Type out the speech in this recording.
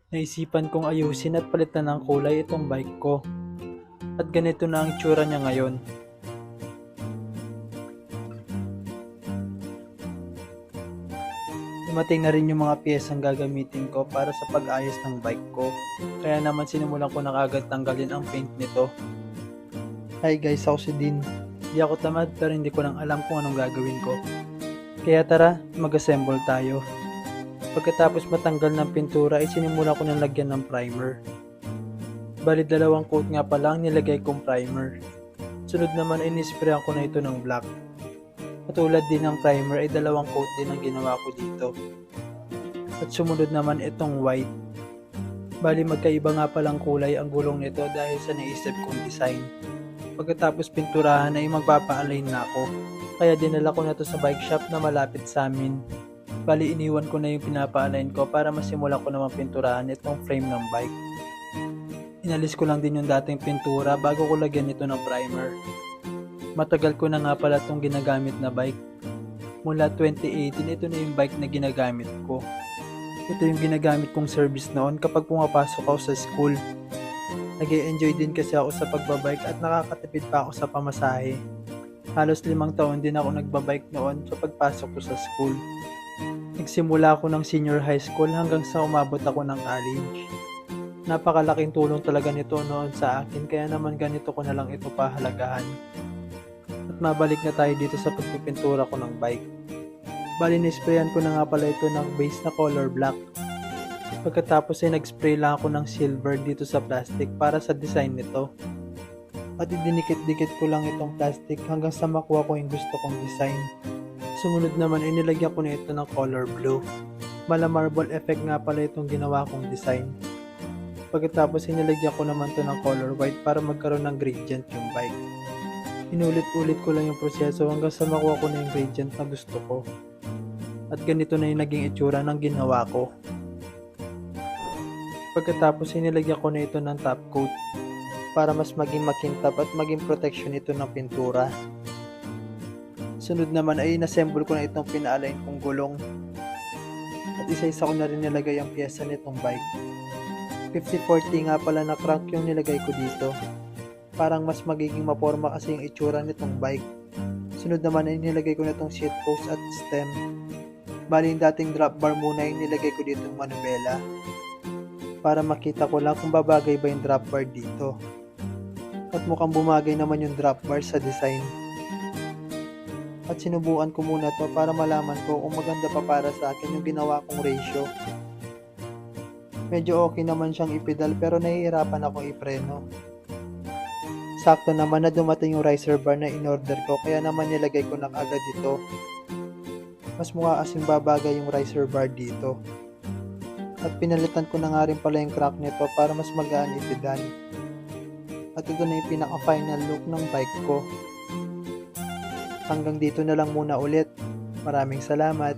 Naisipan kong ayusin at palitan ng kulay itong bike ko. At ganito na ang tsura niya ngayon. Dumating na rin yung mga piyesang gagamitin ko para sa pag-ayos ng bike ko. Kaya naman sinimulan ko na agad tanggalin ang paint nito. Hi guys, ako si Dean. Di ako tamad pero hindi ko lang alam kung anong gagawin ko. Kaya tara, mag-assemble tayo. Pagkatapos matanggal ng pintura ay sinimulan ko ng lagyan ng primer. Bali 2 coat nga pala ang nilagay kong primer. Sunod naman ay nisprayan ko na ito ng black. Katulad din ng primer ay 2 coat din ang ginawa ko dito. At sumunod naman itong white. Bali magkaiba nga palang kulay ang gulong nito dahil sa naisip kong design. Pagkatapos pinturahan ay magpapa-align na ako. Kaya dinala ko na to sa bike shop na malapit sa amin. Bali iniwan ko na yung pinapa-align ko para masimula ko naman pinturahan itong frame ng bike. Inalis ko lang din yung dating pintura bago ko lagyan ito ng primer. Matagal ko na nga pala itong ginagamit na bike. Mula 2018 ito na yung bike na ginagamit ko. Ito yung ginagamit kong service noon kapag pumapasok ako sa school. Nag-e-enjoy din kasi ako sa pagbabike at nakakatipid pa ako sa pamasahe. Halos 5 taon din ako nagbabike noon sa pagpasok ko sa school. Nagsimula ako ng senior high school hanggang sa umabot ako ng college. Napakalaking tulong talaga nito noon sa akin kaya naman ganito ko na lang ito pahalagahan. At mabalik na tayo dito sa pagpipintura ko ng bike. Bali nisprayan ko na nga pala ito ng base na color black. Pagkatapos ay nag-spray lang ako ng silver dito sa plastic para sa design nito. At idinikit-dikit ko lang itong plastic hanggang sa makuha ko yung gusto kong design. Sumunod naman ay nilagyan ko na ito ng color blue. Mala marble effect nga pala itong ginawa kong design. Pagkatapos ay nilagyan ko naman ito ng color white para magkaroon ng gradient yung bike. Inulit-ulit ko lang yung proseso hanggang sa makuha ko na yung gradient na gusto ko. At ganito na yung naging itsura ng ginawa ko. Pagkatapos ay nilagyan ko na ito ng top coat para mas maging makintab at maging protection ito ng pintura. Sunod naman ay inassemble ko na itong pina-align kong gulong. At isa-isa ko na rin nilagay ang pyesa nitong bike. 50-40 nga pala na crank yung nilagay ko dito. Parang mas magiging maporma kasi yung itsura nitong bike. Sunod naman ay nilagay ko na itong seat post at stem. Bali yung dating drop bar muna yung nilagay ko dito ng manubela. Para makita ko lang kung babagay ba yung drop bar dito. At mukhang bumagay naman yung drop bar sa design. At sinubukan ko muna to para malaman ko kung maganda pa para sa akin yung ginawa kong ratio. Medyo okay naman siyang ipedal pero nahihirapan akong ipreno. Sakto naman na dumating yung riser bar na in-order ko kaya naman nilagay ko na agad ito. Mas mukha kasing babagay yung riser bar dito. At pinalitan ko na nga rin pala yung crank nito para mas magaan ipedal. At ito na yung pinaka-final look ng bike ko. Hanggang dito na lang muna ulit. Maraming salamat.